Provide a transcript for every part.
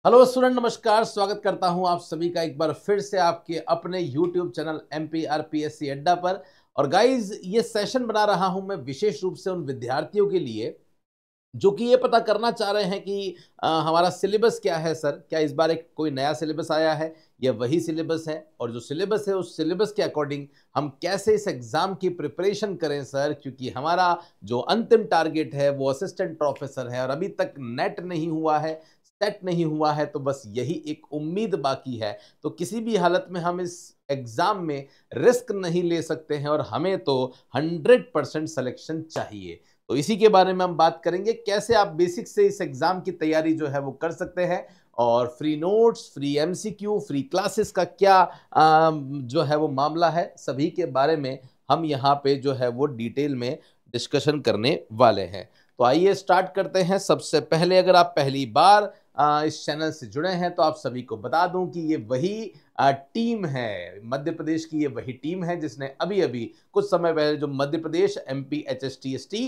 Hello student, नमस्कार। स्वागत करता हूं आप सभी का एक बार फिर से आपके अपने यूट्यूब चैनल MPRPSC अड्डा पर। और गाइज, ये सेशन बना रहा हूं मैं विशेष रूप से उन विद्यार्थियों के लिए जो कि ये पता करना चाह रहे हैं कि हमारा सिलेबस क्या है। सर, क्या इस बार एक कोई नया सिलेबस आया है या वही सिलेबस है, और जो सिलेबस है उस सिलेबस के अकॉर्डिंग हम कैसे इस एग्जाम की प्रिपरेशन करें सर, क्योंकि हमारा जो अंतिम टारगेट है वो असिस्टेंट प्रोफेसर है और अभी तक नेट नहीं हुआ है, सेट नहीं हुआ है, तो बस यही एक उम्मीद बाकी है। तो किसी भी हालत में हम इस एग्जाम में रिस्क नहीं ले सकते हैं और हमें तो 100% सिलेक्शन चाहिए। तो इसी के बारे में हम बात करेंगे, कैसे आप बेसिक से इस एग्जाम की तैयारी जो है वो कर सकते हैं, और free notes, free MCQ, free classes का क्या जो है वो मामला है, सभी के बारे में हम यहाँ पे जो है वो डिटेल में डिस्कशन करने वाले हैं। तो आइए स्टार्ट करते हैं। सबसे पहले, अगर आप पहली बार इस चैनल से जुड़े हैं तो आप सभी को बता दूं कि ये वही टीम है, मध्य प्रदेश की ये वही टीम है जिसने अभी अभी कुछ समय पहले जो मध्य प्रदेश MP HSTST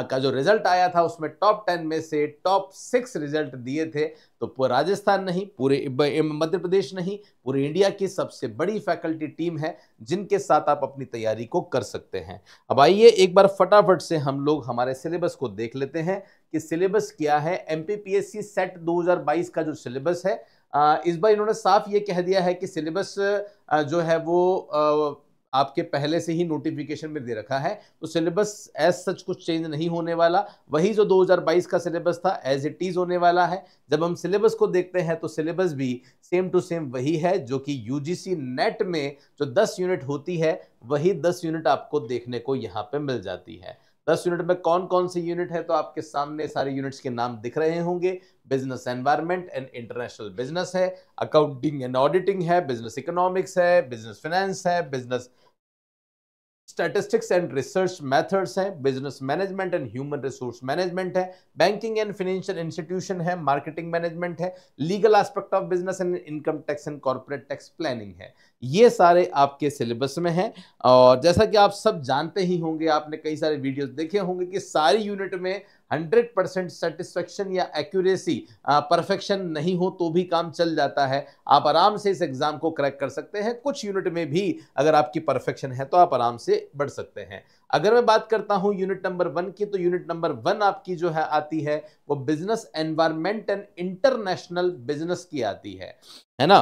का जो रिजल्ट आया था उसमें टॉप 10 में से टॉप 6 रिजल्ट दिए थे। तो पूरा राजस्थान नहीं, पूरे मध्य प्रदेश नहीं, पूरे इंडिया की सबसे बड़ी फैकल्टी टीम है जिनके साथ आप अपनी तैयारी को कर सकते हैं। अब आइए एक बार फटाफट से हम लोग हमारे सिलेबस को देख लेते हैं कि सिलेबस क्या है। MPPSC सेट 2022 का जो सिलेबस है, इस बार इन्होंने साफ ये कह दिया है कि सिलेबस जो है वो आपके पहले से ही नोटिफिकेशन में दे रखा है, तो सिलेबस एज सच कुछ चेंज नहीं होने वाला। वही जो 2022 का सिलेबस था एज इट इज होने वाला है। जब हम सिलेबस को देखते हैं तो सिलेबस भी सेम टू सेम वही है, जो कि UGC नेट में जो 10 यूनिट होती है वही 10 यूनिट आपको देखने को यहाँ पे मिल जाती है। 10 यूनिट में कौन कौन सी यूनिट है, तो आपके सामने सारे यूनिट्स के नाम दिख रहे होंगे। Business environment and international business है, अकाउंटिंग एंड ऑडिटिंग है, बिजनेस इकोनॉमिक्स है, बिजनेस फाइनेंस है, business statistics and research methods है, business management and human resource management है, बैंकिंग एंड फाइनेंशियल इंस्टीट्यूशन है, मार्केटिंग मैनेजमेंट है, legal aspect of business and income tax and corporate tax planning है। ये सारे आपके सिलेबस में हैं। और जैसा कि आप सब जानते ही होंगे, आपने कई सारे वीडियोस देखे होंगे कि सारी यूनिट में 100% सेटिस्फेक्शन या एक्यूरेसी, परफेक्शन नहीं हो तो भी काम चल जाता है। आप आराम से इस एग्जाम को क्रैक कर सकते हैं। कुछ यूनिट में भी अगर आपकी परफेक्शन है तो आप आराम से बढ़ सकते हैं। अगर मैं बात करता हूं यूनिट नंबर 1 की, तो यूनिट नंबर 1 आपकी जो है आती है वो business environment and international business की आती है ना।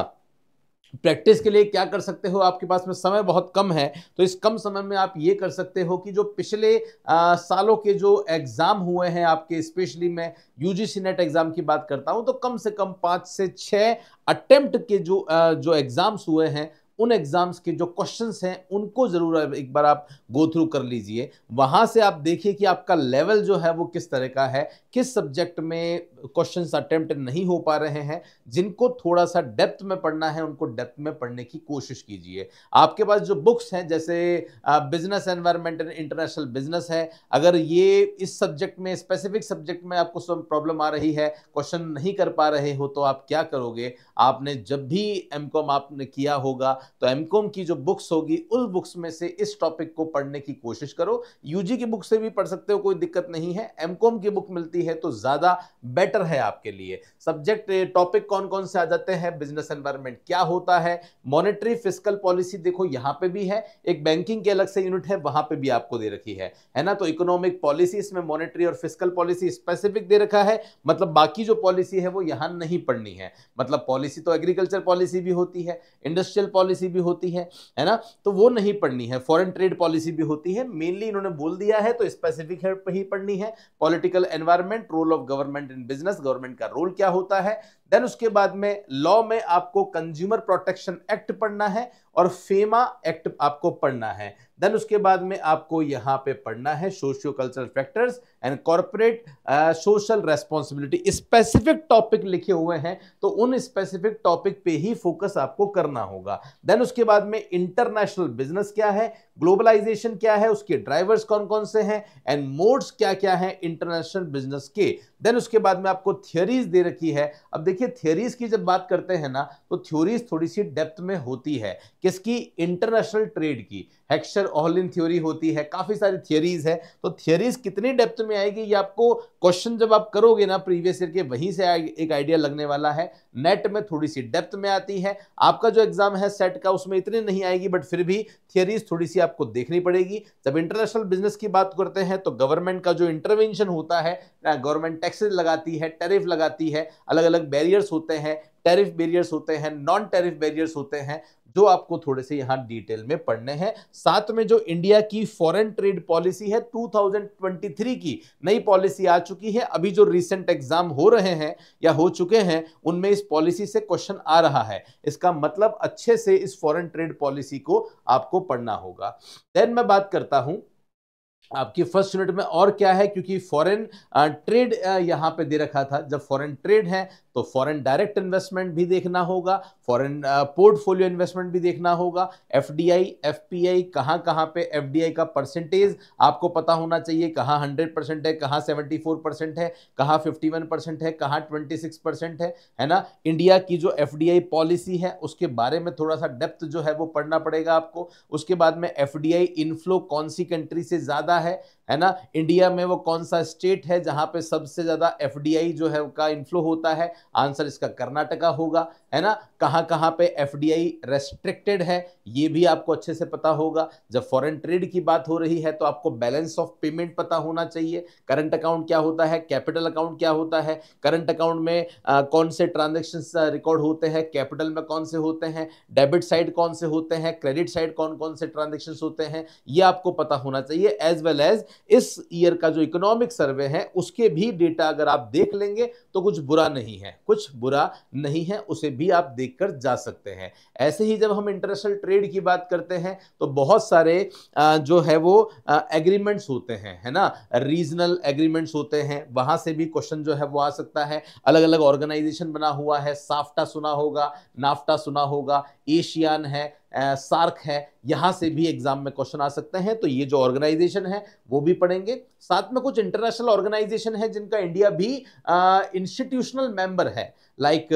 प्रैक्टिस के लिए क्या कर सकते हो, आपके पास में समय बहुत कम है, तो इस कम समय में आप ये कर सकते हो कि जो पिछले सालों के जो एग्जाम हुए हैं आपके, स्पेशली मैं UGC नेट एग्जाम की बात करता हूं, तो कम से कम 5 से 6 अटेम्प्ट के जो एग्जाम्स हुए हैं, उन एग्जाम्स के जो क्वेश्चंस हैं उनको जरूर एक बार आप गो थ्रू कर लीजिए। वहां से आप देखिए कि आपका लेवल जो है वो किस तरह का है, किस सब्जेक्ट में क्वेश्चंस अटेम्प्ट नहीं हो पा रहे हैं। जिनको थोड़ा सा डेप्थ में पढ़ना है उनको डेप्थ में पढ़ने की कोशिश कीजिए। आपके पास जो बुक्स हैं, जैसे business environment and international business है, अगर ये इस सब्जेक्ट में, स्पेसिफिक सब्जेक्ट में आपको सब प्रॉब्लम आ रही है, क्वेश्चन नहीं कर पा रहे हो, तो आप क्या करोगे, आपने जब भी MCOM आपने किया होगा तो MCOM की जो बुक्स होगी उस बुक्स में से इस टॉपिक को पढ़ने की कोशिश करो। UG की बुक से भी पढ़ सकते हो, कोई दिक्कत नहीं है। MCOM की बुक मिलती है तो ज्यादा बेटर है आपके लिए। सब्जेक्ट टॉपिक कौन कौन से आ जाते हैं, बिजनेस एनवायरनमेंट क्या होता है, मॉनेटरी फिस्कल पॉलिसी देखो यहां पे भी है, एक बैंकिंग के अलग से यूनिट है वहां पे भी आपको दे रखी है ना। तो इकोनॉमिक पॉलिसी, इसमें मॉनेटरी और फिस्कल पॉलिसी स्पेसिफिक दे रखा है, मतलब बाकी जो पॉलिसी है वो यहां नहीं पढ़नी है। मतलब पॉलिसी तो एग्रीकल्चर पॉलिसी भी होती है, इंडस्ट्रियल पॉलिसी भी होती है ना, तो वो नहीं पढ़नी है। फॉरेन ट्रेड पॉलिसी भी होती है, मेनली इन्होंने बोल दिया है तो स्पेसिफिक है ही पढ़नी है। Political environment, role of government in business, government का रोल क्या होता है। देन उसके बाद में लॉ में आपको कंज्यूमर प्रोटेक्शन एक्ट पढ़ना है और फेमा एक्ट आपको पढ़ना है। देन उसके बाद में आपको यहां पे पढ़ना है socio cultural factors and corporate social responsibility. Specific topic लिखे हुए हैं तो उन स्पेसिफिक टॉपिक पे ही फोकस आपको करना होगा। देन उसके बाद में इंटरनेशनल बिजनेस क्या है, ग्लोबलाइजेशन क्या है, उसके ड्राइवर्स कौन कौन से हैं, एंड मोड्स क्या क्या हैं इंटरनेशनल बिजनेस के, देन उसके बाद में आपको थियरीज दे रखी है। अब देखिए थियरीज की जब बात करते हैं ना तो थ्योरीज थोड़ी सी डेप्थ में होती है, किसकी, इंटरनेशनल ट्रेड की, हेक्सचर-ओहलिन थ्योरी होती है, काफी सारी थियरीज है। तो थियरीज कितनी डेप्थ में आएगी ये आपको क्वेश्चन जब आप करोगे ना प्रीवियस ईयर के, वहीं से एक आइडिया लगने वाला है। नेट में थोड़ी सी डेप्थ में आती है, आपका जो एग्जाम है सेट का उसमें इतनी नहीं आएगी, बट फिर भी थियरीज थोड़ी सी आपको देखनी पड़ेगी। जब इंटरनेशनल बिजनेस की बात करते हैं तो गवर्नमेंट का जो इंटरवेंशन होता है, गवर्नमेंट टैक्सेस लगाती है, टैरिफ लगाती है, अलग अलग बैरियर्स होते हैं, टैरिफ बैरियर्स होते हैं, नॉन टैरिफ बैरियर्स होते हैं, जो आपको थोड़े से यहां डिटेल में पढ़ने हैं। साथ में जो इंडिया की फॉरेन ट्रेड पॉलिसी है 2023 की नई पॉलिसी आ चुकी है, अभी जो रिसेंट एग्जाम हो रहे हैं या हो चुके हैं उनमें इस पॉलिसी से क्वेश्चन आ रहा है। इसका मतलब अच्छे से इस फॉरेन ट्रेड पॉलिसी को आपको पढ़ना होगा। देन मैं बात करता हूं आपकी फर्स्ट यूनिट में और क्या है, क्योंकि फॉरेन ट्रेड यहां पे दे रखा था। जब फॉरेन ट्रेड है तो फॉरेन डायरेक्ट इन्वेस्टमेंट भी देखना होगा, फॉरेन पोर्टफोलियो इन्वेस्टमेंट भी देखना होगा, एफडीआई, एफपीआई, कहां कहां पे एफडीआई का परसेंटेज आपको पता होना चाहिए, कहां 100% है, कहां 74% है, कहां 51% है, कहां 26% है ना। इंडिया की जो एफडीआई पॉलिसी है उसके बारे में थोड़ा सा डेप्थ जो है वो पढ़ना पड़ेगा आपको। उसके बाद में एफडीआई इनफ्लो कौन सी कंट्री से ज्यादा है ना। इंडिया में वो कौन सा स्टेट है जहां पे सबसे ज्यादा एफडीआई जो है का इनफ्लो होता है, आंसर इसका कर्नाटका होगा, है ना। कहां कहां पे एफडीआई रेस्ट्रिक्टेड है ये भी आपको अच्छे से पता होगा। जब फॉरेन ट्रेड की बात हो रही है तो आपको बैलेंस ऑफ पेमेंट पता होना चाहिए, करंट अकाउंट क्या होता है, कैपिटल अकाउंट क्या होता है, करंट अकाउंट में कौन से ट्रांजैक्शंस रिकॉर्ड होते हैं, कैपिटल में कौन से होते हैं, डेबिट साइड कौन से होते हैं, क्रेडिट साइड कौन कौन से ट्रांजैक्शंस होते हैं, ये आपको पता होना चाहिए। एज वेल एज इस ईयर का जो इकोनॉमिक सर्वे है उसके भी डेटा अगर आप देख लेंगे तो कुछ बुरा नहीं है, कुछ बुरा नहीं है, उसे भी आप देखकर जा सकते हैं। ऐसे ही जब हम इंटरनेशनल ट्रेड की बात करते हैं तो बहुत सारे जो है वो एग्रीमेंट्स होते हैं, है ना, रीजनल एग्रीमेंट्स होते हैं, वहां से भी क्वेश्चन जो है वो आ सकता है। अलग अलग ऑर्गेनाइजेशन बना हुआ है, साफ्टा सुना होगा, नाफ्टा सुना होगा, एशियान है, सार्क है, यहां से भी एग्जाम में क्वेश्चन आ सकते हैं। तो ये जो ऑर्गेनाइजेशन है वो भी पढ़ेंगे। साथ में कुछ इंटरनेशनल ऑर्गेनाइजेशन है जिनका इंडिया भी इंस्टीट्यूशनल मेंबर है, like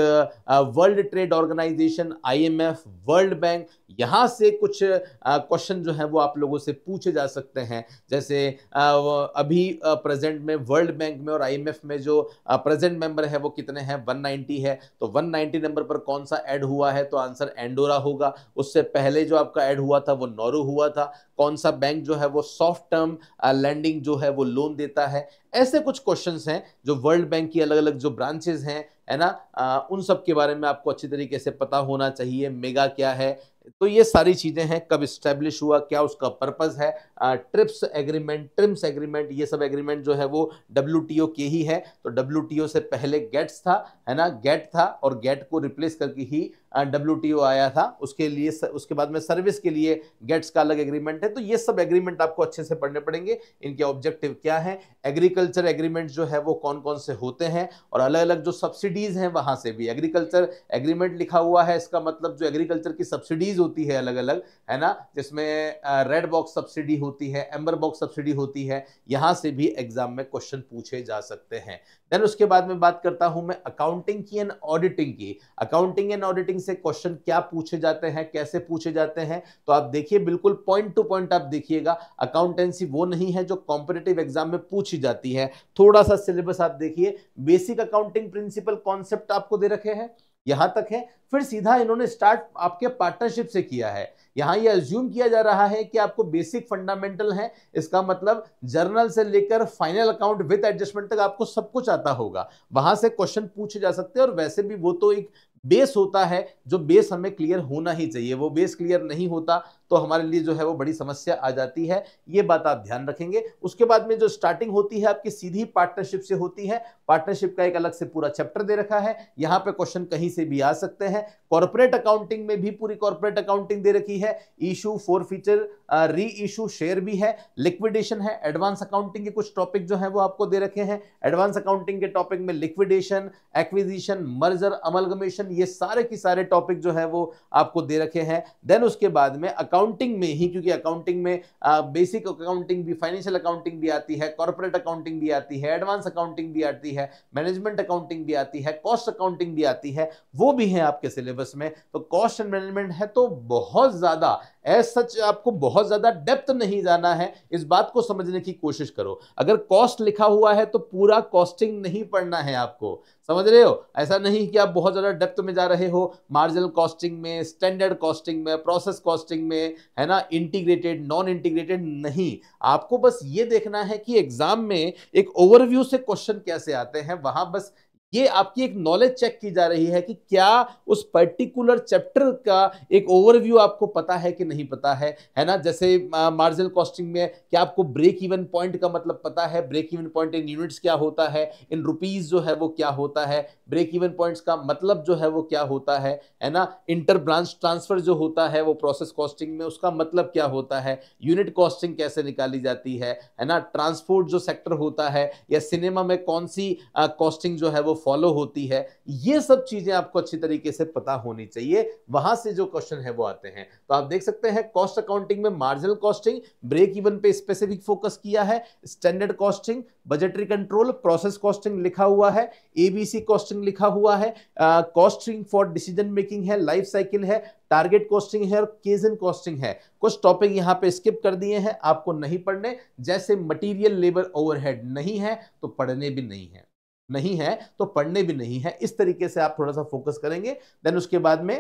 world trade organisation, IMF, world bank, यहां से कुछ क्वेश्चन जो है वो आप लोगों से पूछे जा सकते हैं। जैसे अभी प्रेजेंट में वर्ल्ड बैंक में और आईएमएफ में जो प्रेजेंट मेंबर है वो कितने हैं, 190 है, तो 190 नंबर पर कौन सा ऐड हुआ है, तो आंसर एंडोरा होगा। उससे पहले जो आपका ऐड हुआ था वो नॉरू हुआ था। कौन सा बैंक जो है वो सॉफ्ट टर्म लैंडिंग जो है वो लोन देता है। ऐसे कुछ क्वेश्चंस हैं जो वर्ल्ड बैंक की अलग अलग जो ब्रांचेस हैं, है ना, उन सब के बारे में आपको अच्छी तरीके से पता होना चाहिए। मेगा क्या है, तो ये सारी चीजें हैं, कब स्टैब्लिश हुआ, क्या उसका पर्पस है, ट्रिप्स एग्रीमेंट, ट्रिम्स एग्रीमेंट, ये सब एग्रीमेंट जो है वो डब्ल्यूटीओ के ही है। तो डब्ल्यूटीओ से पहले गेट्स था, है ना, गेट था, और गेट को रिप्लेस करके ही डब्ल्यूटीओ आया था। उसके लिए उसके बाद में सर्विस के लिए गेट्स का अलग एग्रीमेंट है। तो ये सब एग्रीमेंट आपको अच्छे से पढ़ने पड़ेंगे, इनके ऑब्जेक्टिव क्या है, एग्रीकल्चर एग्रीमेंट जो है वो कौन कौन से होते हैं, और अलग अलग जो सब्सिडीज हैं वहां से भी। एग्रीकल्चर एग्रीमेंट लिखा हुआ है, इसका मतलब जो एग्रीकल्चर की सब्सिडीज होती है अलग अलग, है ना, जिसमें रेड बॉक्स सब्सिडी होती है, एम्बर बॉक्स सब्सिडी होती है, यहां से भी एग्जाम में क्वेश्चन पूछे जा सकते हैं। देन उसके बाद में बात करता हूं मैं अकाउंटिंग की एंड ऑडिटिंग की। अकाउंटिंग एंड ऑडिटिंग से क्वेश्चन क्या पूछे जाते हैं, कैसे पूछे जाते हैं, तो आप देखिए बिल्कुल पॉइंट टू पॉइंट आप देखिएगा। अकाउंटेंसी वो नहीं है जो कॉम्पिटिटिव एग्जाम में पूछी जाती है। थोड़ा सा सिलेबस आप देखिए, बेसिक अकाउंटिंग प्रिंसिपल कॉन्सेप्ट आपको दे रखे हैं, यहां तक है। फिर सीधा इन्होंने स्टार्ट आपके पार्टनरशिप से किया है। यहां ये अज्यूम किया जा रहा है कि आपको बेसिक फंडामेंटल है, इसका मतलब जर्नल से लेकर फाइनल अकाउंट विद एडजस्टमेंट तक आपको सब कुछ आता होगा। वहां से क्वेश्चन पूछे जा सकते हैं, और वैसे भी वो तो एक बेस होता है, जो बेस हमें क्लियर होना ही चाहिए। वो बेस क्लियर नहीं होता तो हमारे लिए जो है वो बड़ी समस्या आ जाती है, ये बात आप ध्यान रखेंगे। उसके बाद में जो स्टार्टिंग होती है आपकी सीधी पार्टनरशिप से होती है। पार्टनरशिप का एक अलग से पूरा चैप्टर दे रखा है, यहां पे क्वेश्चन कहीं से भी आ सकते हैं। कॉर्पोरेट अकाउंटिंग में भी पूरी कॉर्पोरेट अकाउंटिंग दे रखी है, इशू, फॉरफीचर, री इशू, शेयर भी है, लिक्विडेशन है, एडवांस अकाउंटिंग के कुछ टॉपिक जो है वो आपको दे रखे हैं। एडवांस अकाउंटिंग के टॉपिक में लिक्विडेशन, एक्विजिशन, मर्जर, अमलगमेशन, ये सारे के सारे टॉपिक जो है वो आपको दे रखे हैं। देन उसके बाद में अकाउंटिंग में ही, क्योंकि अकाउंटिंग में बेसिक अकाउंटिंग भी, फाइनेंशियल अकाउंटिंग भी आती है, कॉर्पोरेट अकाउंटिंग भी आती है, एडवांस अकाउंटिंग भी आती है, मैनेजमेंट अकाउंटिंग भी आती है, कॉस्ट अकाउंटिंग भी आती है, वो भी है आपके सिलेबस में। तो कॉस्ट एंड मैनेजमेंट है, तो बहुत ज्यादा एज सच आपको बहुत ज्यादा डेप्थ नहीं जाना है, इस बात को समझने की कोशिश करो। अगर कॉस्ट लिखा हुआ है तो पूरा कॉस्टिंग नहीं पढ़ना है आपको, समझ रहे हो? ऐसा नहीं कि आप बहुत ज्यादा डेप्थ में जा रहे हो, मार्जिनल कॉस्टिंग में, स्टैंडर्ड कॉस्टिंग में, प्रोसेस कॉस्टिंग में, है ना, इंटीग्रेटेड, नॉन इंटीग्रेटेड नहीं। आपको बस ये देखना है कि एग्जाम में एक ओवरव्यू से क्वेश्चन कैसे आते हैं, वहां बस ये आपकी एक नॉलेज चेक की जा रही है कि क्या उस पर्टिकुलर चैप्टर का एक ओवरव्यू आपको पता है कि नहीं पता है ना। जैसे मार्जिनल कॉस्टिंग में क्या आपको ब्रेक इवन पॉइंट का मतलब पता है, break even point in units क्या होता है, इन रुपीज जो है वो क्या होता है, ब्रेक इवन पॉइंट्स का मतलब जो है वो क्या होता है ना। इंटर ब्रांच ट्रांसफर जो होता है वो प्रोसेस कॉस्टिंग में, उसका मतलब क्या होता है, यूनिट कॉस्टिंग कैसे निकाली जाती है ना। ट्रांसपोर्ट जो सेक्टर होता है या सिनेमा में कौन सी कॉस्टिंग जो है वो फॉलो होती है, ये सब चीजें आपको अच्छी तरीके से पता होनी चाहिए, वहां से जो क्वेश्चन है वो आते हैं। तो आप देख सकते हैं कॉस्ट अकाउंटिंग में मार्जिनल कॉस्टिंग, ब्रेक इवन पे स्पेसिफिक फोकस किया है, standard costing, budgetary control, process costing लिखा हुआ है, एबीसी कॉस्टिंग लिखा हुआ है, कॉस्टिंग फॉर डिसीजन मेकिंग है, लाइफ साइकिल है, टारगेट कॉस्टिंग है और केजन कॉस्टिंग है। कुछ टॉपिक यहां पे स्किप कर दिए हैं, आपको नहीं पढ़ने, जैसे मटेरियल लेबर ओवरहेड नहीं है तो पढ़ने भी नहीं है, नहीं है तो पढ़ने भी नहीं है। इस तरीके से आप थोड़ा सा फोकस करेंगे। देन उसके बाद में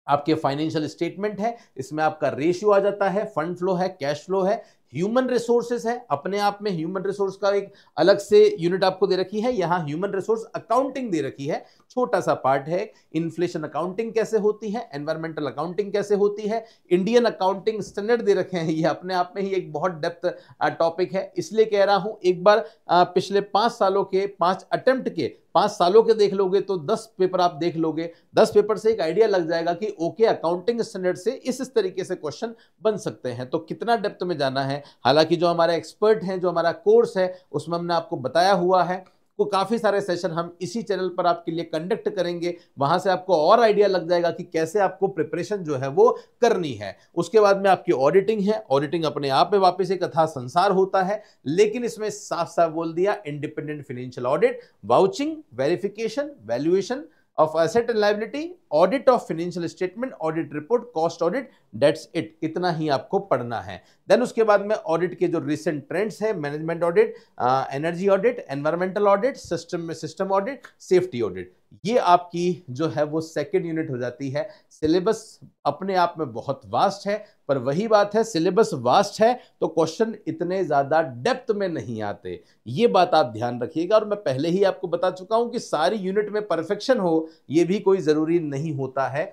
आपके फाइनेंशियल स्टेटमेंट है, इसमें आपका रेशियो आ जाता है, फंड फ्लो है, कैश फ्लो है, ह्यूमन रिसोर्सेस है, अपने आप में ह्यूमन रिसोर्स का एक अलग से यूनिट आपको दे रखी है, यहां ह्यूमन रिसोर्स अकाउंटिंग दे रखी है, छोटा सा पार्ट है। इन्फ्लेशन अकाउंटिंग कैसे होती है, एनवायरमेंटल अकाउंटिंग कैसे होती है, इंडियन अकाउंटिंग स्टैंडर्ड दे रखे हैं, ये अपने आप में ही एक बहुत डेप्थ टॉपिक है। इसलिए कह रहा हूं, एक बार पिछले 5 सालों के 5 अटेम्प्ट के 5 सालों के देख लोगे तो 10 पेपर आप देख लोगे, 10 पेपर से एक आइडिया लग जाएगा कि ओके अकाउंटिंग स्टैंडर्ड से इस तरीके से क्वेश्चन बन सकते हैं। तो कितना डेप्थ में जाना है, हालांकि जो हमारे एक्सपर्ट हैं, जो हमारा कोर्स है, उसमें हमने आपको बताया हुआ है, को काफी सारे सेशन हम इसी चैनल पर आपके लिए कंडक्ट करेंगे, वहां से आपको और आइडिया लग जाएगा कि कैसे आपको प्रिपरेशन जो है वो करनी है। उसके बाद में आपकी ऑडिटिंग है, ऑडिटिंग अपने आप में वापस एक अथाह संसार होता है, लेकिन इसमें साफ साफ बोल दिया independent financial audit, vouching, verification, valuation of asset and liability, audit of financial statement, audit report, cost audit, that's it, इतना ही आपको पढ़ना है। देन उसके बाद में ऑडिट के जो रिसेंट ट्रेंड्स है, management audit, energy audit, environmental audit, system में सिस्टम ऑडिट, सेफ्टी ऑडिट, ये आपकी जो है वो सेकेंड यूनिट हो जाती है। सिलेबस अपने आप में बहुत वास्ट है, पर वही बात है, सिलेबस वास्ट है तो क्वेश्चन इतने ज्यादा डेप्थ में नहीं आते, ये बात आप ध्यान रखिएगा। और मैं पहले ही आपको बता चुका हूं कि सारी यूनिट में परफेक्शन हो ये भी कोई जरूरी नहीं होता है।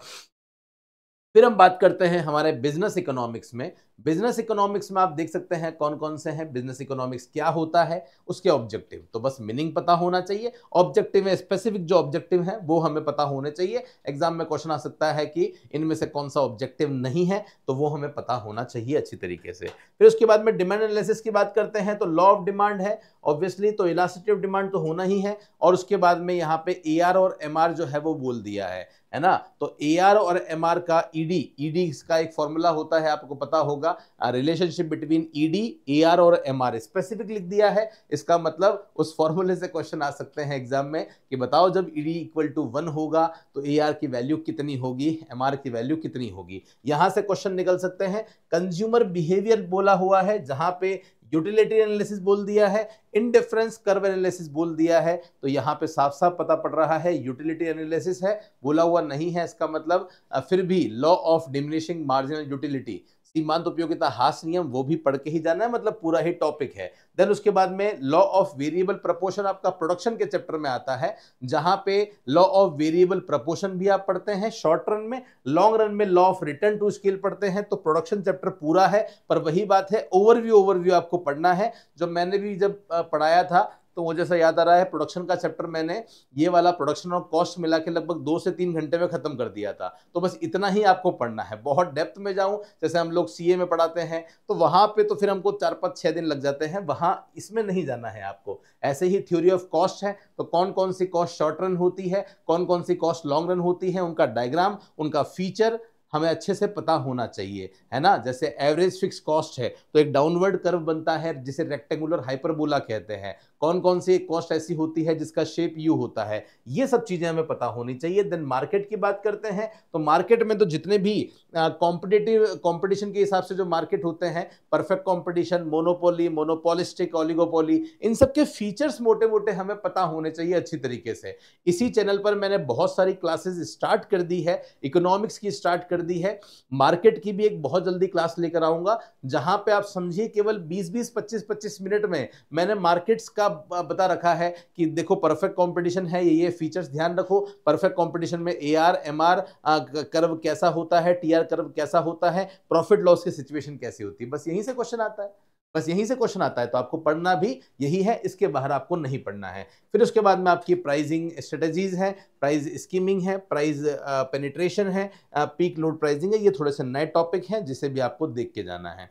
फिर हम बात करते हैं हमारे बिजनेस इकोनॉमिक्स में। बिजनेस इकोनॉमिक्स में आप देख सकते हैं कौन कौन से हैं, बिजनेस इकोनॉमिक्स क्या होता है, उसके ऑब्जेक्टिव, तो बस मीनिंग पता होना चाहिए, ऑब्जेक्टिव में स्पेसिफिक जो ऑब्जेक्टिव है वो हमें पता होने चाहिए। एग्जाम में क्वेश्चन आ सकता है कि इनमें से कौन सा ऑब्जेक्टिव नहीं है, तो वो हमें पता होना चाहिए अच्छी तरीके से। फिर उसके बाद में डिमांड एनालिसिस की बात करते हैं, तो लॉ ऑफ डिमांड है ऑब्वियसली, तो इलास्टिसिटी ऑफ डिमांड तो होना ही है। और उसके बाद में यहाँ पे AR और MR जो है वो बोल दिया है ना। तो AR और MR का ईडी का एक फॉर्मूला होता है, आपको पता होगा, रिलेशनशिप बिटवीन ईडी, AR और MR स्पेसिफिक लिख दिया है। इसका मतलब उस फॉर्मूले से क्वेश्चन आ सकते हैं एग्जाम में कि बताओ जब ईडी इक्वल टू 1 होगा तो AR की वैल्यू कितनी होगी, MR की वैल्यू कितनी होगी, यहां से क्वेश्चन निकल सकते हैं। कंज्यूमर बिहेवियर बोला हुआ है, जहां पे यूटिलिटी एनालिसिस बोल दिया है, इंडिफरेंस कर्व एनालिसिस बोल दिया है, तो यहां पे साफ साफ पता पड़ रहा है यूटिलिटी एनालिसिस है, बोला हुआ नहीं है। इसका मतलब फिर भी law of diminishing marginal utility, सीमांत उपयोगिता हास नियम, वो भी पढ़ के ही जाना है, मतलब पूरा ही टॉपिक है। देन उसके बाद में लॉ ऑफ वेरिएबल प्रपोर्शन आपका प्रोडक्शन के चैप्टर में आता है, जहां पे लॉ ऑफ वेरिएबल प्रपोर्शन भी आप पढ़ते हैं शॉर्ट रन में, लॉन्ग रन में law of return to scale पढ़ते हैं। तो प्रोडक्शन चैप्टर पूरा है, पर वही बात है ओवरव्यू आपको पढ़ना है। जो मैंने भी जब पढ़ाया था तो मुझे ऐसा याद आ रहा है प्रोडक्शन का चैप्टर मैंने ये वाला प्रोडक्शन और कॉस्ट मिला के लगभग 2 से 3 घंटे में खत्म कर दिया था। तो बस इतना ही आपको पढ़ना है। बहुत डेप्थ में जाऊं, जैसे हम लोग सीए में पढ़ाते हैं तो वहां पे तो फिर हमको 4-5-6 दिन लग जाते हैं, वहां इसमें नहीं जाना है आपको। ऐसे ही थ्योरी ऑफ कॉस्ट है, तो कौन कौन सी कॉस्ट शॉर्ट रन होती है, कौन कौन सी कॉस्ट लॉन्ग रन होती है, उनका डायग्राम, उनका फीचर हमें अच्छे से पता होना चाहिए, है ना। जैसे एवरेज फिक्स कॉस्ट है तो एक डाउनवर्ड कर्व बनता है जिसे रेक्टेंगुलर हाइपरबोला कहते हैं। कौन कौन सी कॉस्ट ऐसी होती है जिसका शेप यू होता है, ये सब चीजें हमें पता होनी चाहिए। देन मार्केट की बात करते हैं तो मार्केट में तो जितने भी कंपटीशन के हिसाब से जो मार्केट होते हैं, perfect competition, monopoly, monopolistic, oligopoly, इन सब के फीचर्स मोटे मोटे हमें पता होने चाहिए अच्छी तरीके से। इसी चैनल पर मैंने बहुत सारी क्लासेस स्टार्ट कर दी है, इकोनॉमिक्स की स्टार्ट कर दी है, मार्केट की भी एक बहुत जल्दी क्लास लेकर आऊंगा, जहां पे आप समझिए केवल 20-20, 25-25 मिनट में मैंने मार्केट्स का बता रखा है कि देखो परफेक्ट कंपटीशन है, ये फीचर्स ध्यान रखो। परफेक्ट कंपटीशन में एआर एमआर कर्व कैसा होता है, टीआर कर्व कैसा होता है, प्रॉफिट लॉस की सिचुएशन कैसी होती है, बस यहीं से क्वेश्चन आता है। बस यहीं से क्वेश्चन आता है, तो आपको पढ़ना भी यही है, इसके बाहर आपको नहीं पढ़ना है। फिर उसके बाद में आपकी प्राइसिंग स्ट्रेटजीज है, प्राइस स्कीमिंग है, प्राइस पेनिट्रेशन है, पीक लोड प्राइसिंग है, ये थोड़े से नए टॉपिक हैं जिसे भी आपको देख के जाना है।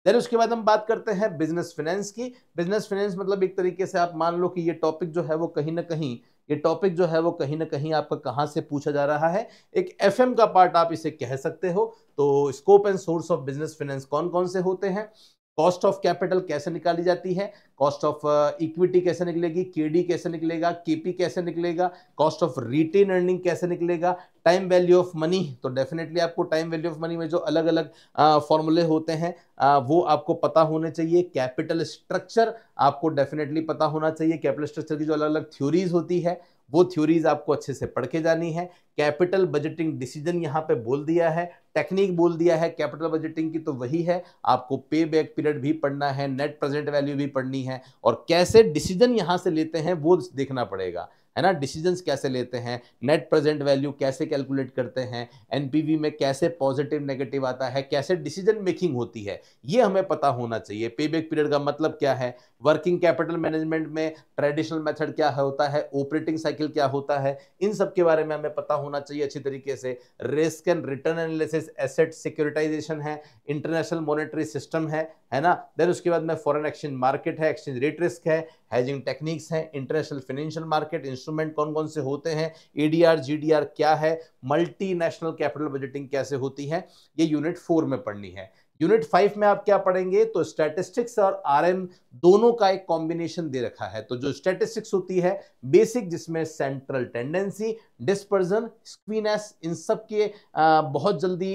देन उसके बाद हम बात करते हैं बिजनेस फाइनेंस की। बिजनेस फाइनेंस मतलब एक तरीके से आप मान लो कि ये टॉपिक जो है वो कहीं ना कहीं, ये टॉपिक जो है वो कहीं ना कहीं आपका कहां से पूछा जा रहा है, एक एफएम का पार्ट आप इसे कह सकते हो। तो scope and source of business finance कौन कौन से होते हैं, कॉस्ट ऑफ कैपिटल कैसे निकाली जाती है, कॉस्ट ऑफ इक्विटी कैसे निकलेगी, केडी कैसे निकलेगा, केपी कैसे निकलेगा, कॉस्ट ऑफ रिटेन अर्निंग कैसे निकलेगा, टाइम वैल्यू ऑफ मनी। तो डेफिनेटली आपको टाइम वैल्यू ऑफ मनी में जो अलग अलग फॉर्मूले होते हैं वो आपको पता होने चाहिए। कैपिटल स्ट्रक्चर आपको डेफिनेटली पता होना चाहिए। कैपिटल स्ट्रक्चर की जो अलग अलग थ्योरीज होती है वो थ्योरीज आपको अच्छे से पढ़ के जानी है। कैपिटल बजटिंग डिसीजन यहाँ पे बोल दिया है, टेक्निक बोल दिया है कैपिटल बजटिंग की, तो वही है। आपको पे बैक पीरियड भी पढ़ना है, नेट प्रेजेंट वैल्यू भी पढ़नी है, और कैसे डिसीजन यहां से लेते हैं वो देखना पड़ेगा, है ना। डिसीजंस कैसे लेते हैं, नेट प्रेजेंट वैल्यू कैसे कैलकुलेट करते हैं, एनपीवी में कैसे पॉजिटिव नेगेटिव आता है, कैसे डिसीजन मेकिंग होती है, ये हमें पता होना चाहिए। पे बैक पीरियड का मतलब क्या है, वर्किंग कैपिटल मैनेजमेंट में ट्रेडिशनल मेथड क्या होता है, ऑपरेटिंग साइकिल क्या होता है, इन सब के बारे में हमें पता होना चाहिए अच्छी तरीके से। Risk and return analysis, asset securitisation है, इंटरनेशनल मॉनेटरी सिस्टम है ना। देन उसके बाद में फॉरेन एक्सचेंज मार्केट है, एक्सचेंज रेट रिस्क है, हेजिंग टेक्निक्स है, इंटरनेशनल फाइनेंशियल मार्केट, इंस्ट्रूमेंट कौन कौन से होते हैं, एडीआर जीडीआर क्या है, मल्टीनेशनल कैपिटल बजटिंग कैसे होती है, ये यूनिट 4 में पढ़नी है। यूनिट 5 में आप क्या पढ़ेंगे, तो स्टैटिस्टिक्स और आरएम दोनों का एक कॉम्बिनेशन दे रखा है। तो जो स्टैटिस्टिक्स होती है बेसिक, जिसमें सेंट्रल टेंडेंसी, डिस्पर्जन, स्क्वीनेस, इन सब के बहुत जल्दी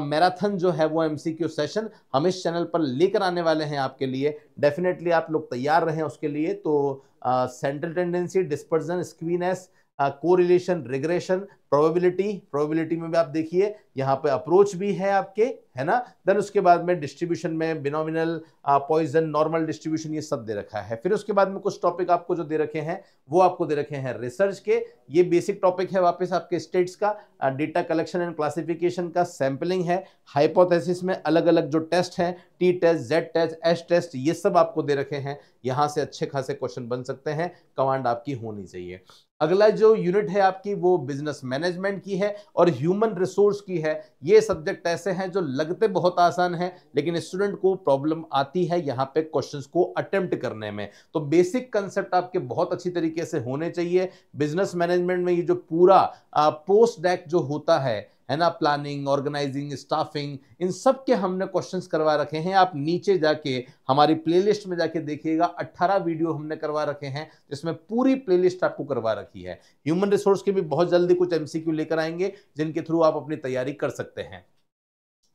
मैराथन जो है वो एमसीक्यू सेशन हम इस चैनल पर लेकर आने वाले हैं आपके लिए। डेफिनेटली आप लोग तैयार रहें उसके लिए। तो central tendency, dispersion, skewness, correlation, regression, probability में भी आप देखिए यहाँ पे अप्रोच भी है आपके, है ना। देन उसके बाद में डिस्ट्रीब्यूशन में बिनोमिनल, पॉइजन, नॉर्मल डिस्ट्रीब्यूशन, ये सब दे रखा है। फिर उसके बाद में कुछ टॉपिक आपको जो दे रखे हैं वो आपको दे रखे हैं रिसर्च के। ये बेसिक टॉपिक है वापस आपके स्टेट्स का, डेटा कलेक्शन एंड क्लासिफिकेशन का, सैंपलिंग है, हाइपोथेसिस में अलग अलग जो टेस्ट हैं, T test, Z test, S test, ये सब आपको दे रखे हैं। यहाँ से अच्छे खासे क्वेश्चन बन सकते हैं, कमांड आपकी होनी चाहिए। अगला जो यूनिट है आपकी वो बिजनेस मैनेजमेंट की है और ह्यूमन रिसोर्स की है। ये सब्जेक्ट ऐसे हैं जो लगते बहुत आसान हैं लेकिन स्टूडेंट को प्रॉब्लम आती है यहाँ पे क्वेश्चंस को अटेम्प्ट करने में। तो बेसिक कंसेप्ट आपके बहुत अच्छी तरीके से होने चाहिए। बिजनेस मैनेजमेंट में ये जो पूरा पोस्ट डैक जो होता है ना, प्लानिंग, ऑर्गेनाइजिंग, स्टाफिंग, इन सब के हमने क्वेश्चंस करवा रखे हैं। आप नीचे जाके हमारी प्लेलिस्ट में जाके देखिएगा, 18 वीडियो हमने करवा रखे हैं जिसमें पूरी प्लेलिस्ट आपको करवा रखी है। ह्यूमन रिसोर्स के भी बहुत जल्दी कुछ एमसीक्यू लेकर आएंगे जिनके थ्रू आप अपनी तैयारी कर सकते हैं।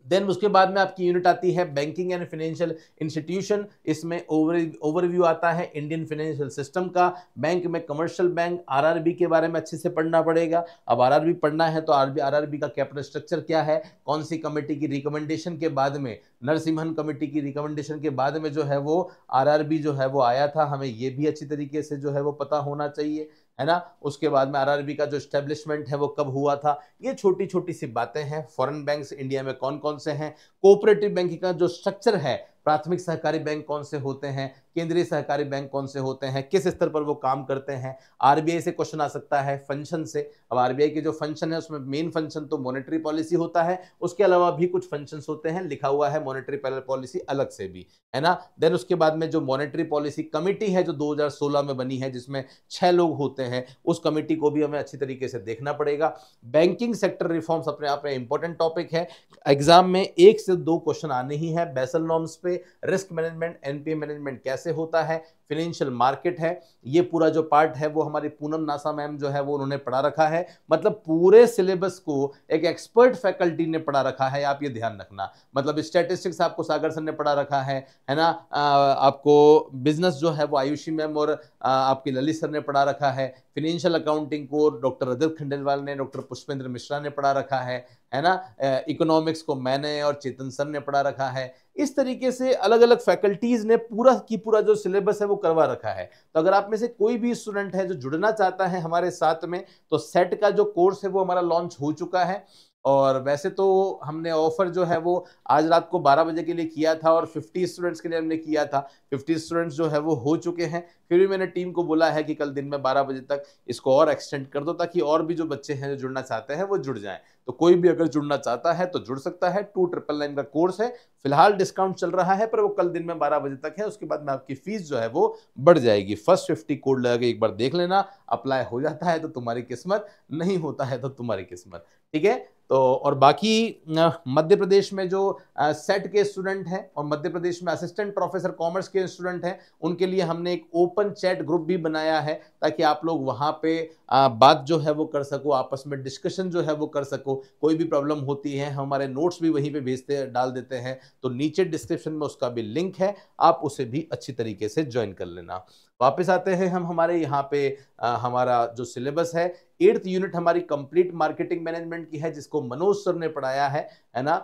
देन उसके बाद में आपकी यूनिट आती है बैंकिंग एंड फाइनेंशियल इंस्टीट्यूशन। इसमें ओवरव्यू आता है इंडियन फाइनेंशियल सिस्टम का। बैंक में कमर्शियल बैंक, आरआरबी के बारे में अच्छे से पढ़ना पड़ेगा। अब आरआरबी पढ़ना है तो आरआरबी का कैपिटल स्ट्रक्चर क्या है, कौन सी कमेटी की रिकमेंडेशन के बाद में, नरसिम्हन कमेटी की रिकमेंडेशन के बाद में जो है वो आरआरबी जो है वो आया था, हमें ये भी अच्छी तरीके से जो है वो पता होना चाहिए, है ना। उसके बाद में आरआरबी का जो एस्टेब्लिशमेंट है वो कब हुआ था, ये छोटी छोटी सी बातें हैं। फॉरेन बैंक्स इंडिया में कौन कौन से हैं, कोऑपरेटिव बैंकिंग का जो स्ट्रक्चर है प्राथमिक सहकारी बैंक कौन से होते हैं, केंद्रीय सहकारी बैंक कौन से होते हैं, किस स्तर पर वो काम करते हैं। आरबीआई से क्वेश्चन आ सकता है, फंक्शन से। अब आरबीआई के जो फंक्शन है उसमें मेन फंक्शन तो मॉनेटरी पॉलिसी होता है, उसके अलावा भी कुछ फंक्शंस होते हैं, लिखा हुआ है मॉनेटरी पॉलिसी अलग से भी, है ना। देन उसके बाद में जो मॉनेटरी पॉलिसी कमिटी है जो 2016 में बनी है, जिसमें 6 लोग होते हैं, उस कमिटी को भी हमें अच्छी तरीके से देखना पड़ेगा। बैंकिंग सेक्टर रिफॉर्म्स अपने आप में इंपॉर्टेंट टॉपिक है, एग्जाम में 1 से 2 क्वेश्चन आने ही है। बेसल नॉर्म्स पे, रिस्क मैनेजमेंट, एनपीए मैनेजमेंट कैसे होता है, फाइनेंशियल मार्केट है, ये पूरा जो पार्ट है वो हमारी पूनम नासा मैम जो है वो उन्होंने पढ़ा रखा है। मतलब पूरे सिलेबस को एक एक्सपर्ट फैकल्टी ने पढ़ा रखा है, आप ये ध्यान रखना। मतलब स्टैटिस्टिक्स आपको सागर सर ने पढ़ा रखा है ना। आपको बिजनेस जो है वो आयुषी मैम और आपके ललित सर ने पढ़ा रखा है। फाइनेंशियल अकाउंटिंग को डॉक्टर रजत खंडेलवाल ने, डॉक्टर पुष्पेंद्र मिश्रा ने पढ़ा रखा है ना। इकोनॉमिक्स को मैंने और चेतन सर ने पढ़ा रखा है। इस तरीके से अलग अलग फैकल्टीज ने पूरा की पूरा जो सिलेबस है वो करवा रखा है। तो अगर आप में से कोई भी स्टूडेंट है जो जुड़ना चाहता है हमारे साथ में, तो सेट का जो कोर्स है वो हमारा लॉन्च हो चुका है। और वैसे तो हमने ऑफर जो है वो आज रात को 12 बजे के लिए किया था और 50 स्टूडेंट्स के लिए हमने किया था। 50 स्टूडेंट्स जो है वो हो चुके हैं। फिर भी मैंने टीम को बोला है कि कल दिन में 12 बजे तक इसको और एक्सटेंड कर दो, ताकि और भी जो बच्चे हैं जो जुड़ना चाहते हैं वो जुड़ जाएं। तो कोई भी अगर जुड़ना चाहता है तो जुड़ सकता है। 2999 का कोर्स है, फिलहाल डिस्काउंट चल रहा है, पर वो कल दिन में 12 बजे तक है। उसके बाद में आपकी फीस जो है वो बढ़ जाएगी। फर्स्ट 50 कोड लगा के एक बार देख लेना, अप्लाई हो जाता है तो तुम्हारी किस्मत, नहीं होता है तो तुम्हारी किस्मत, ठीक है। तो और बाकी मध्य प्रदेश में जो सेट के स्टूडेंट हैं और मध्य प्रदेश में असिस्टेंट प्रोफेसर कॉमर्स के स्टूडेंट हैं, उनके लिए हमने एक ओपन चैट ग्रुप भी बनाया है, ताकि आप लोग वहां पे बात जो है वो कर सको, आपस में डिस्कशन जो है वो कर सको। कोई भी प्रॉब्लम होती है, हमारे नोट्स भी वहीं पे भेजते डाल देते हैं, तो नीचे डिस्क्रिप्शन में उसका भी लिंक है, आप उसे भी अच्छी तरीके से ज्वाइन कर लेना। वापस आते हैं हम हमारे यहाँ पे, हमारा जो सिलेबस है 8th यूनिट हमारी कंप्लीट मार्केटिंग मैनेजमेंट की है, जिसको मनोज सर ने पढ़ाया है ना।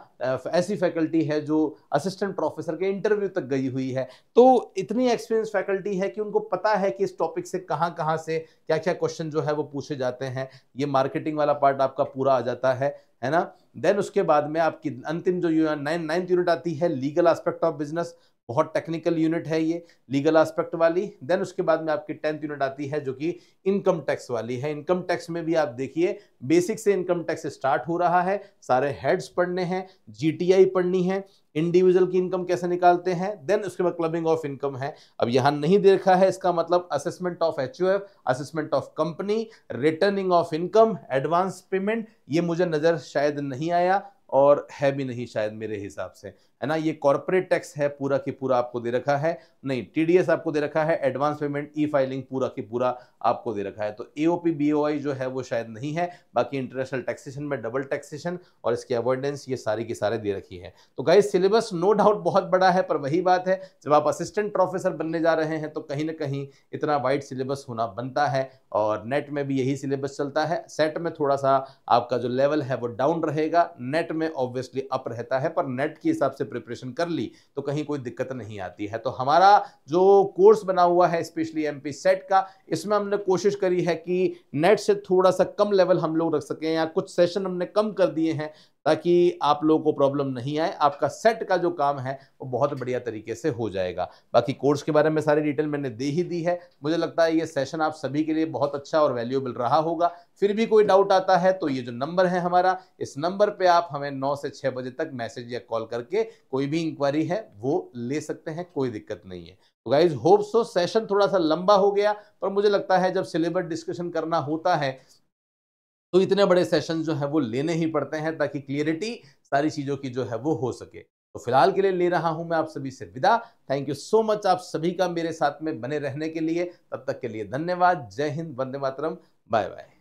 ऐसी फैकल्टी है जो असिस्टेंट प्रोफेसर के इंटरव्यू तक गई हुई है, तो इतनी एक्सपीरियंस फैकल्टी है कि उनको पता है कि इस टॉपिक से कहाँ से क्या क्या क्वेश्चन जो है वो पूछे जाते हैं। ये मार्केटिंग वाला पार्ट आपका पूरा आ जाता है ना। देन उसके बाद में आपकी अंतिम जो 9th यूनिट आती है, लीगल एस्पेक्ट ऑफ बिजनेस। बहुत टेक्निकल यूनिट है ये लीगल एस्पेक्ट वाली। देन उसके बाद में आपकी 10th यूनिट आती है जो कि इनकम टैक्स वाली है। इनकम टैक्स में भी आप देखिए बेसिक से इनकम टैक्स स्टार्ट हो रहा है, सारे हेड्स पढ़ने हैं, जीटीआई पढ़नी है, इंडिविजुअल की इनकम कैसे निकालते हैं। देन उसके बाद क्लबिंग ऑफ इनकम है। अब यहां नहीं दे रखा है, इसका मतलब assessment of HUF, assessment of company, returning of income, advance payment, ये मुझे नजर शायद नहीं आया और है भी नहीं शायद मेरे हिसाब से, है ना। ये कॉर्पोरेट टैक्स है, पूरा की पूरा आपको दे रखा है, नहीं टीडीएस आपको दे रखा है, एडवांस पेमेंट, ई फाइलिंग पूरा की पूरा आपको दे रखा है। तो एओपी बीओआई जो है वो शायद नहीं है। बाकी इंटरनेशनल टैक्सेशन में डबल टैक्सेशन और इसकी अवॉइडेंस, ये सारी की सारे दे रखी है। तो गाइस सिलेबस नो डाउट बहुत बड़ा है, पर वही बात है, जब आप असिस्टेंट प्रोफेसर बनने जा रहे हैं तो कहीं ना कहीं इतना वाइड सिलेबस होना बनता है। और नेट में भी यही सिलेबस चलता है। सेट में थोड़ा सा आपका जो लेवल है वो डाउन रहेगा, नेट में ऑब्वियसली अप रहता है, पर नेट के हिसाब से प्रिपरेशन कर ली तो कहीं कोई दिक्कत नहीं आती है। तो हमारा जो कोर्स बना हुआ है स्पेशली एमपी सेट का, इसमें हमने कोशिश करी है कि नेट से थोड़ा सा कम लेवल हम लोग रख सकें, या कुछ सेशन हमने कम कर दिए हैं ताकि आप लोगों को प्रॉब्लम नहीं आए। आपका सेट का जो काम है वो बहुत बढ़िया तरीके से हो जाएगा। बाकी कोर्स के बारे में सारी डिटेल मैंने दे ही दी है। मुझे लगता है ये सेशन आप सभी के लिए बहुत अच्छा और वैल्यूएबल रहा होगा। फिर भी कोई डाउट आता है तो ये जो नंबर है हमारा, इस नंबर पे आप हमें 9 से 6 बजे तक मैसेज या कॉल करके कोई भी इंक्वायरी है वो ले सकते हैं, कोई दिक्कत नहीं है। तो गाइज होप सो सेशन थोड़ा सा लंबा हो गया, पर मुझे लगता है जब सिलेबस डिस्कशन करना होता है तो इतने बड़े सेशन जो है वो लेने ही पड़ते हैं, ताकि क्लियरिटी सारी चीजों की जो है वो हो सके। तो फिलहाल के लिए ले रहा हूं मैं आप सभी से विदा। थैंक यू सो मच आप सभी का मेरे साथ में बने रहने के लिए। तब तक के लिए धन्यवाद। जय हिंद, वंदे मातरम, बाय बाय।